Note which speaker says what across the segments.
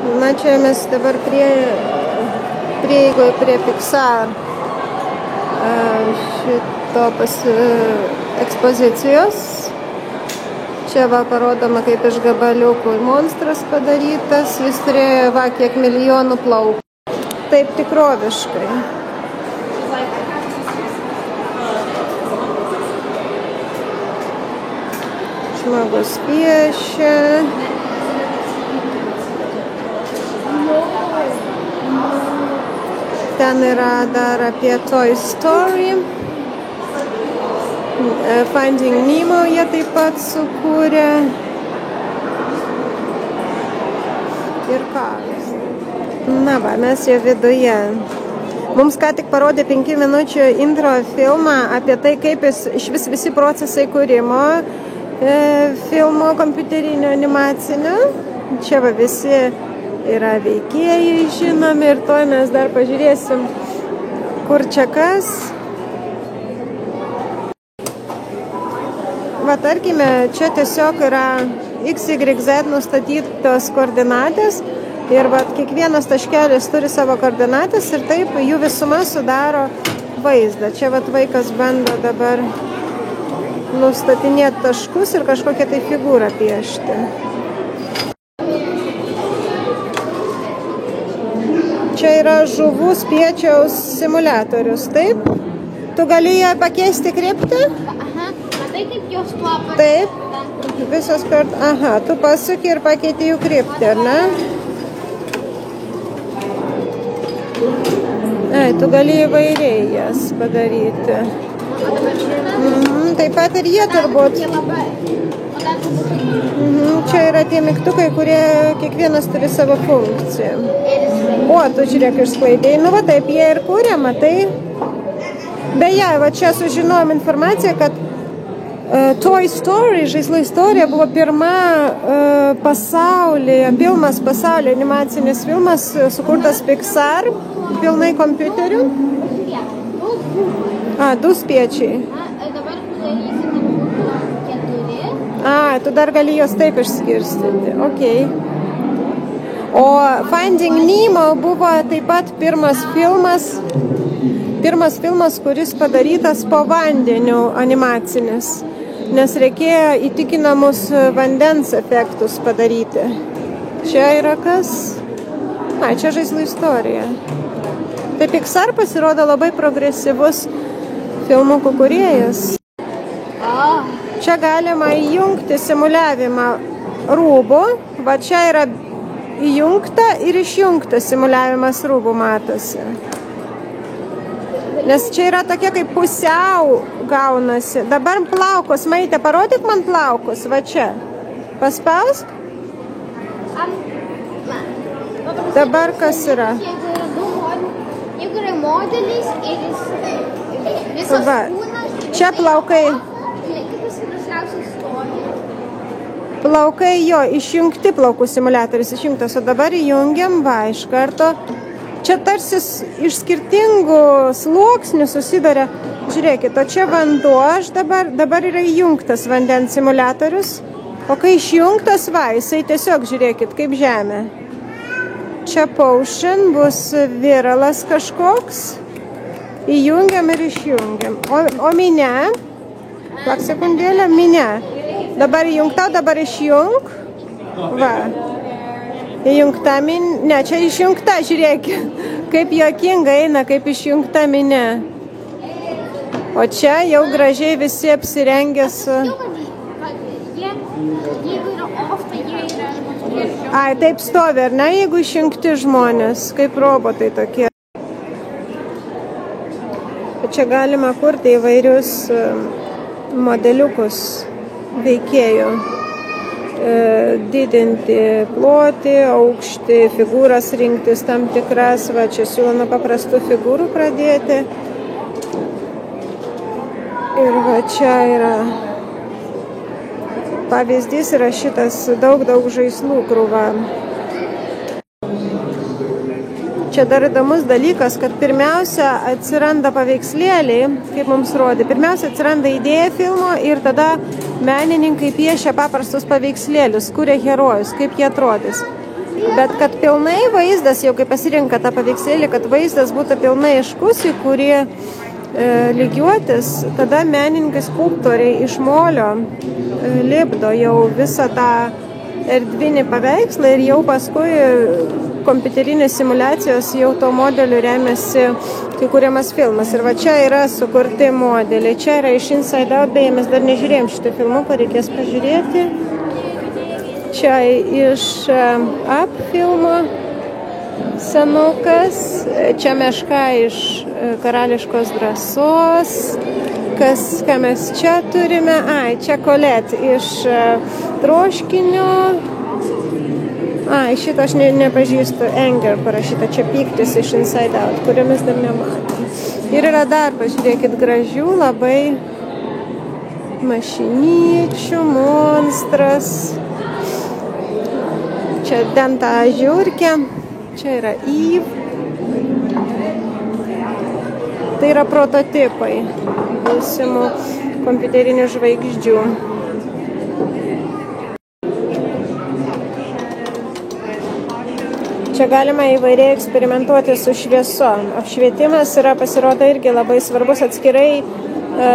Speaker 1: Na, čia mes dabar prieigoje prie Pixar šito ekspozicijos. Čia va parodoma, kaip iš gabaliukų monstras padarytas. Jis turėjo va kiek milijonų plaukų. Taip tikroviškai. Žmogus piešia. Ten yra dar apie Toy Story. Finding Nemo jie taip pat sukūrė. Ir Cars. Na va, mes jau viduje. Mums ką tik parodė 5 minučių intro filmą apie tai, kaip iš vis visi procesai kūrimo filmo kompiuterinio animacinio. Čia va visi yra veikėjai žinomi ir to mes dar pažiūrėsim, kur čia kas. Va, tarkime, čia tiesiog yra XYZ nustatytos koordinatės ir va, kiekvienas taškelis turi savo koordinatės ir taip jų visuma sudaro vaizdą. Čia va, vaikas bando dabar nustatinėti taškus ir kažkokią tai figūrą piešti. Čia yra žuvų spiečiaus simuliatorius, taip? Tu gali ją pakeisti kryptį? Taip, visos kart. Aha, tu pasuki ir pakeiti jų kryptį, ar ne? Tu gali įvairiai jas padaryti. Taip pat ir jie turbūt. Čia yra tie mygtukai, kurie kiekvienas turi savo funkciją. O, tu žiūrėk, išsklaidėjai. Nu, va taip, jie ir kūrė, matai. Beje, va čia sužinojom informaciją, kad Toy Story, žaislų istorija, buvo pirma pilnas pasaulyje animacinis filmas sukurtas Pixar, pilnai kompiuterių. Du spiečiai. Tu dar gali jos taip išskirstyti. Okay. O Finding Nemo buvo taip pat pirmas filmas, kuris padarytas po vandeniu animacinis. Nes reikėjo įtikinamus vandens efektus padaryti. Čia yra kas? Čia žaislų istorija. Tai Pixar pasirodo labai progresyvus filmukų kūrėjas. Čia galima įjungti simuliavimą rūbų. Va čia yra įjungta ir išjungta simuliavimas rūbų matosi. Nes čia yra tokia kaip pusiau gaunasi. Dabar plaukus, Maite, parodyk man plaukus, va čia. Paspausk. Dabar kas yra? Jeigu yra modelis ir visas kūnas. Čia plaukai. Plaukai jo, išjungti plaukų simuliatorius, išjungtas, o dabar įjungiam, va, iš karto. Čia tarsi iš skirtingų sluoksnių susiduria. Žiūrėkit, o čia vanduo, dabar yra įjungtas vandens simuliatorius, o kai išjungtas, va, jisai tiesiog, žiūrėkit, kaip žemė. Čia potion, bus viralas kažkoks, įjungiam ir išjungiam. O minė, plak sekundėlę, minė. Dabar įjungta, dabar išjung, va. Įjungta minė, ne, čia išjungta, žiūrėkit, kaip juokinga eina, kaip išjungta minė. O čia jau gražiai visi apsirengę su... Taip stovi, ar ne, jeigu išjungti žmonės, kaip robotai tokie. Čia galima kurti įvairius modeliukus veikėjų. Didinti plotį, aukštį, figūras rinktis tam tikras. Va, čia siūloma paprastų figūrų pradėti. Ir va, čia yra pavyzdys, yra šitas daug žaislų krūva. Čia dar įdomus dalykas, kad pirmiausia atsiranda paveikslėliai, kaip mums rodė. Pirmiausia atsiranda idėja filmo ir tada menininkai piešia paprastus paveikslėlius, kuria herojus, kaip jie atrodys. Bet kad pilnai vaizdas, jau kai pasirenka tą paveikslėlį, kad vaizdas būtų pilnai aiškus, į kurį lygiuotis, tada menininkai skulptoriai iš molio lipdo jau visą tą erdvinį paveikslą ir jau paskui kompiuterinės simulacijos jau to modeliu remiasi, kai kuriamas filmas. Ir va čia yra sukurti modeliai. Čia yra iš Inside Out, beje, mes dar nežiūrėjom šitą filmuką, reikės pažiūrėti. Čia iš Up filmo senukas. Čia meška iš Karališkos drąsos. Ką mes čia turime? Ai, čia Colette iš Troškinio. Ai, šito aš nepažįstu. Anger parašyta, čia pyktis iš Inside Out, kuriomis dar nematėm. Ir yra dar, pažiūrėkit, gražių labai mašinyčių, monstras. Čia Denta žiūrkė. Čia yra Eve. Tai yra prototipai būsimų kompiuterinių žvaigždžių. Čia galima įvairiai eksperimentuoti su šviesom. Apšvietimas yra, pasirodo, irgi labai svarbus, atskirai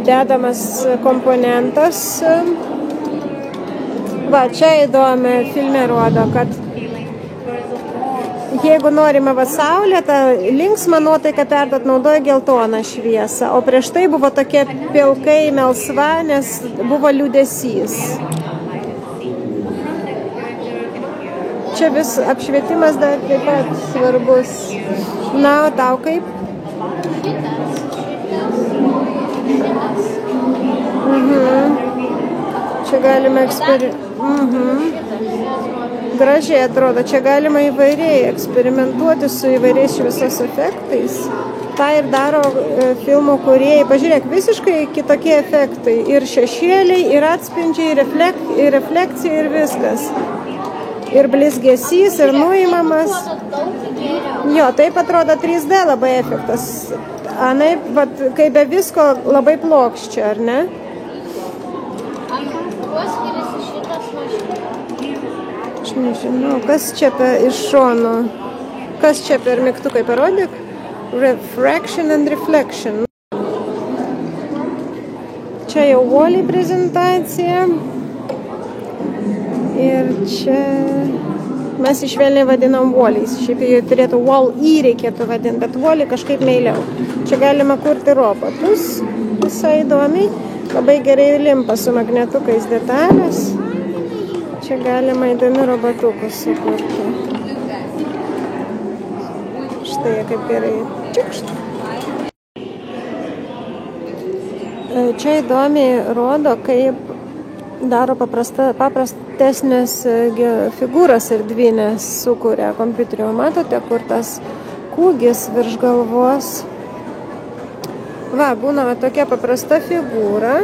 Speaker 1: dedamas komponentas. Va, čia įdomi filme rodo, kad jeigu norime saulėtą, linksmą nuotaiką perduot, naudoja geltoną šviesą, o prieš tai buvo tokia pilkai melsva, nes buvo liūdesys. Čia vis apšvietimas dar taip pat svarbus. Na, o tau kaip? Čia galime Gražiai atrodo, čia galima įvairiai eksperimentuoti su įvairiais šviesos efektais. Ta ir daro filmų kūrėjai. Pažiūrėk, visiškai kitokie efektai. Ir šešėliai, ir atspindžiai, ir refleksija, ir viskas. Ir blizgesys, ir nuimamas. Jo, taip atrodo 3D labai efektas. Anaip, kai be visko labai plokščia, ar ne? Aš nežinau, kas čia iš šono? Kas čia per mygtukai parodyk? Refraction and reflection. Čia jau Wall-E prezentacija. Ir čia mes išvelniai vadinam Wall-E'is. Šiaip jie turėtų Wall-E reikėtų vadinti, bet Wall-E kažkaip meiliau. Čia galima kurti robotus. Visai įdomiai. Labai gerai limpa su magnetukais detalės. Čia galima įdomi robotukus sukurti. Štai kaip gerai. Čiukšt. Čia įdomiai rodo, kaip daro paprastesnės figūras erdvinės sukuria kompiuteriu. Matote, kur tas kūgis virš galvos. Va, būna tokia paprasta figūra,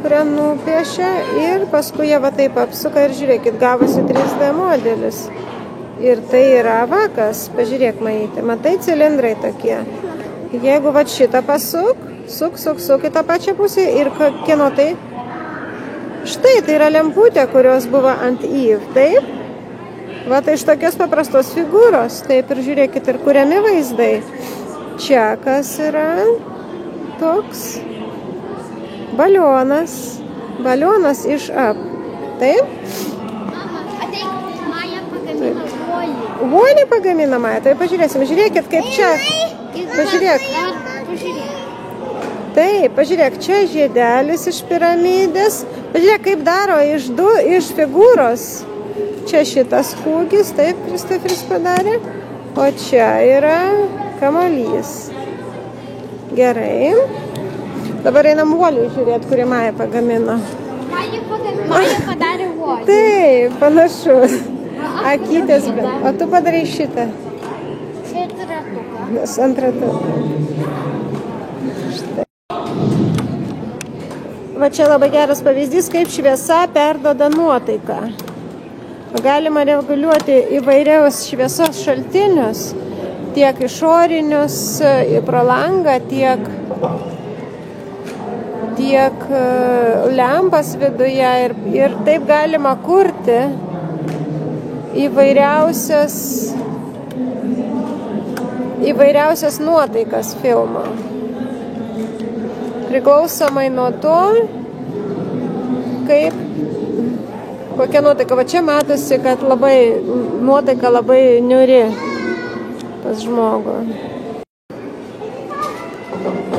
Speaker 1: kurią nupiešia ir paskui jie va taip apsuka ir žiūrėkit, gavosi 3D modelis. Ir tai yra vakas, pažiūrėk, matai cilindrai tokie. Jeigu va šitą pasuk į tą pačią pusę ir kieno tai? Štai, tai yra lemputė, kurios buvo ant Eve, taip? Va, tai iš tokios paprastos figūros, taip ir žiūrėkit, ir kuriami vaizdai. Čia kas yra toks balionas iš Up, taip? Wall-E pagamina Maja, tai pažiūrėsim, žiūrėkit, kaip čia, pažiūrėk. Taip, pažiūrėk, čia žiedelis iš piramidės. Pažiūrėk, kaip daro iš figūros. Čia šitas kūgis, taip, Kristoferis padarė. O čia yra kamuolys. Gerai. Dabar einam Wall-E žiūrėti, kurį Maja pagamino.
Speaker 2: Maja padarė Wall-E.
Speaker 1: Taip, panašu. Akytės, o tu padarai šitą.
Speaker 2: Čia ratuką.
Speaker 1: Ant ratuką. Štai. Va čia labai geras pavyzdys, kaip šviesa perduoda nuotaiką. Galima reguliuoti įvairiaus šviesos šaltinius, tiek išorinius pro langą, tiek lempas viduje ir taip galima kurti įvairiausias nuotaikas filmo. Priklausomai nuo to, kokia nuotaika. Va čia matosi, kad nuotaika labai niūri pas žmogų.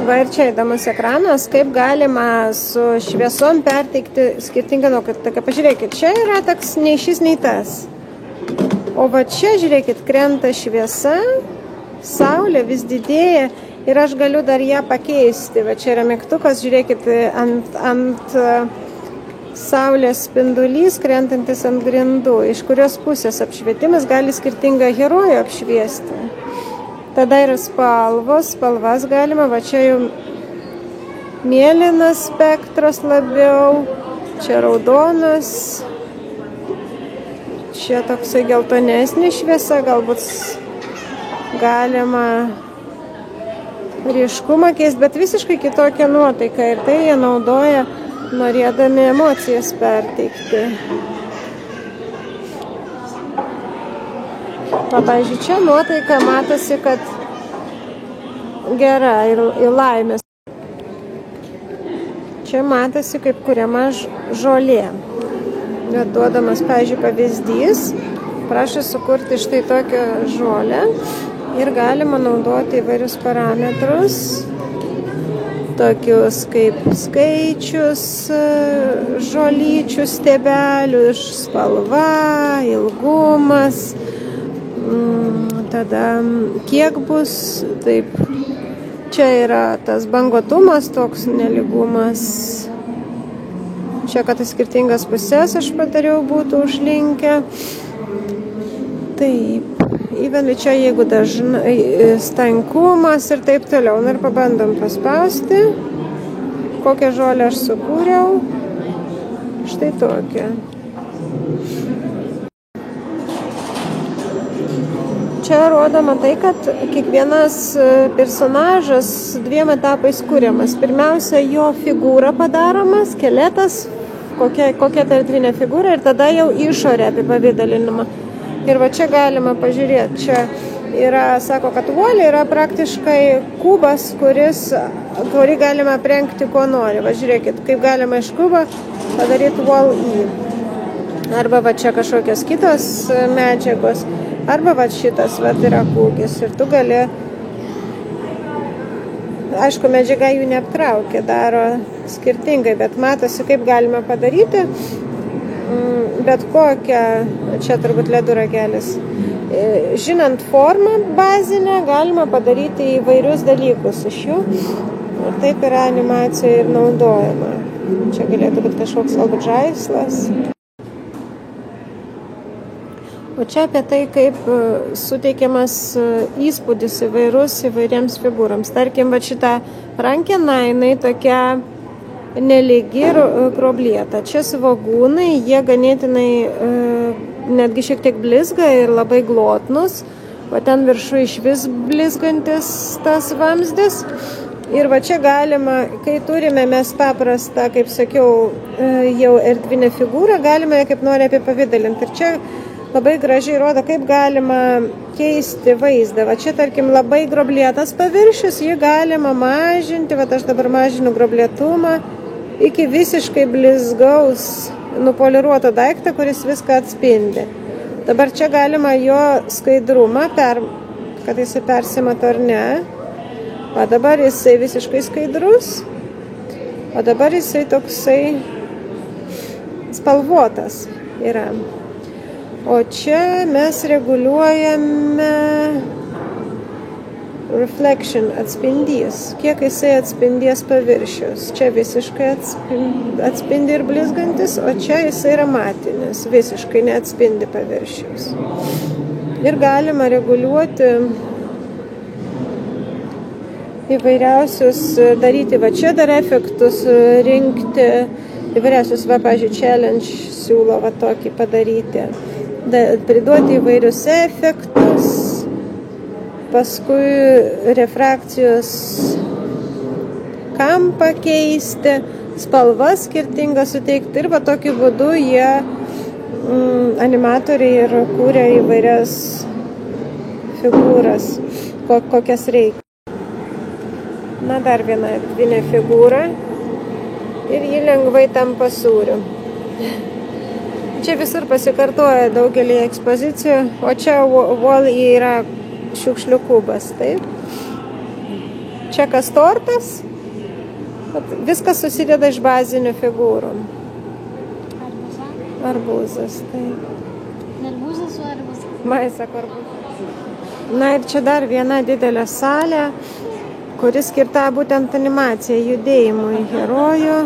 Speaker 1: Va ir čia įdomus ekranas, kaip galima su šviesom perteikti skirtingą nuotaiką. Pažiūrėkit, čia yra toks nei šis, nei tas. O va čia, žiūrėkit, krenta šviesa, saulė vis didėja ir aš galiu dar ją pakeisti. Va čia yra mygtukas, žiūrėkit, ant saulės spindulys krentantis ant grindų, iš kurios pusės apšvietimas gali skirtingą herojų apšviesti. Tada yra spalvas galima, va čia jau mėlynas spektras labiau, čia raudonas, čia toksai geltonesnė šviesa, galbūt galima ryškumą keisti, bet visiškai kitokia nuotaika ir tai jie naudoja norėdami emocijas perteikti. Pavyzdžiui, čia nuotaika matosi, kad gera ir laimės. Čia matosi, kaip kuriama žolė. Duodamas, pavyzdžiui, pavyzdys, prašo sukurti štai tokią žolę ir galima naudoti įvairius parametrus, tokius kaip skaičius, žolyčių stiebelių, spalva, ilgumas. Tada kiek bus, taip, čia yra tas banguotumas, toks nelygumas. Čia, kad skirtingas pusės aš padariau būtų užlinkę. Taip, įvenu čia, jeigu dažnai stankumas ir taip toliau. Ir pabandom paspausti, kokią žolę aš sukūriau. Štai tokią. Čia rodoma tai, kad kiekvienas personažas dviem etapais kūriamas. Pirmiausia, jo figūra padaromas, skeletas, kokia ta erdvinė figūra ir tada jau išorė apipavidalinama. Ir va čia galima pažiūrėti, čia yra, sako, kad wall yra praktiškai kubas, kurį galima aprengti, ko nori. Va žiūrėkit, kaip galima iš kubo padaryti wall į. Arba va čia kažkokios kitos medžiagos. Arba va šitas va yra kūgis ir tu gali, aišku, medžiaga jų neaptraukia, daro skirtingai, bet matosi, kaip galima padaryti bet kokią, čia turbūt ledų ragelis. Žinant formą bazinę, galima padaryti įvairius dalykus iš jų ir taip yra animacija ir naudojama. Čia galėtų būti kažkoks galbūt žaislas. O čia apie tai, kaip suteikiamas įspūdis įvairiems figūrams. Tarkim, va šitą rankeną, jinai tokia nelygi ir groblėta. Čia svogūnai, jie ganėtinai netgi šiek tiek blizga ir labai glotnus. O ten viršų išvis blizgantis tas vamzdis. Ir va čia galima, kai turime mes paprastą, kaip sakiau, jau erdvinę figūrą, galime kaip nori apipavidalinti. Ir čia labai gražiai rodo, kaip galima keisti vaizdą. Va čia, tarkim, labai groblėtas paviršius, jį galima mažinti, va aš dabar mažinu groblėtumą, iki visiškai blizgaus nupoliruoto daiktą, kuris viską atspindi. Dabar čia galima jo skaidrumą, kad jisai persimato ar ne. O dabar jisai visiškai skaidrus, o dabar jisai toksai spalvotas yra. O čia mes reguliuojame reflection, atspindys. Kiek jisai atspindės paviršius. Čia visiškai atspindi ir blizgantis, o čia jisai yra matinis, visiškai neatspindi paviršius. Ir galima reguliuoti įvairiausius, daryti va čia dar efektus, rinkti įvairiausius, va, pavyzdžiui, challenge siūlo va tokį padaryti. Priduoti įvairius efektus, paskui refrakcijos kampą keisti, spalvas skirtingą suteikti ir va tokiu būdu jie animatoriai ir kūrė įvairias figūras, kokias reikia. Na, dar viena erdvinė figūra ir ji lengvai tampa sūriu. Čia visur pasikartoja daugelį ekspozicijų, o čia Wall-E yra šiukšlių kubas, taip. Čia kas tortas, viskas susideda iš bazinių figūrų. Arbūzas, taip.
Speaker 2: Arbūzas su arbūzas.
Speaker 1: Maisa arbūzas. Na ir čia dar viena didelė salė, kuri skirta būtent animacijai, judėjimui herojų.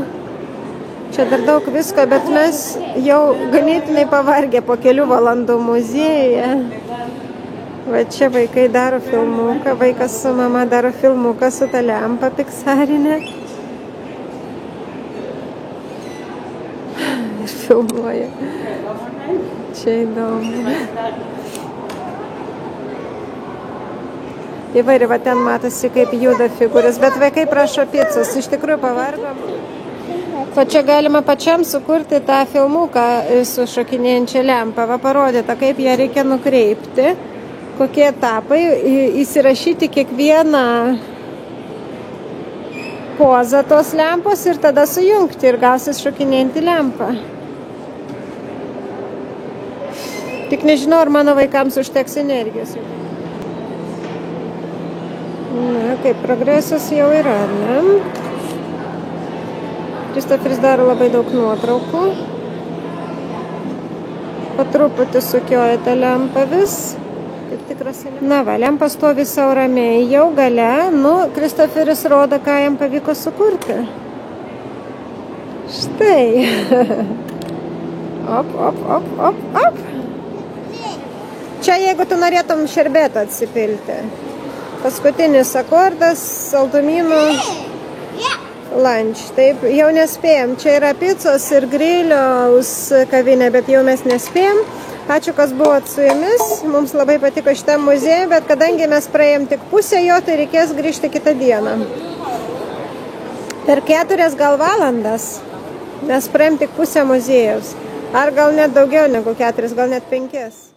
Speaker 1: Čia dar daug visko, bet mes jau ganėtinai pavargę po kelių valandų muziejuje. Va čia vaikai daro filmuką, vaikas su mama daro filmuką su ta lempa piksarinė. Ir filmuoja. Čia įdomu. Įvairiai, va ten matosi, kaip juda figūras, bet vaikai prašo picos, iš tikrųjų pavargom. O čia galima pačiam sukurti tą filmuką su šokinėjančia lempa, va parodyta, kaip ją reikia nukreipti, kokie etapai, įsirašyti kiekvieną pozą tos lempos ir tada sujungti ir gausis šokinėjanti lempa. Tik nežinau, ar mano vaikams užteks energijos. Na, kaip progresas jau yra, ne? Kristoferis daro labai daug nuotraukų. Po truputį sukioja tą lempą vis. Kaip tikras. Na va, lempa stovi sau ramiai. Jau gale, Kristoferis rodo, ką jam pavyko sukurti. Štai. Op. Čia jeigu tu norėtum šerbetą atsipilti. Paskutinis akordas, saldumynų lunch. Taip, jau nespėjom. Čia yra picos ir griliaus kavinė, bet jau mes nespėjom. Ačiū, kas buvot su jumis. Mums labai patiko šitam muziejui, bet kadangi mes praėjom tik pusę jo, tai reikės grįžti kitą dieną. Per 4 gal valandas mes praėjom tik pusę muziejaus. Ar gal net daugiau negu 4, gal net 5.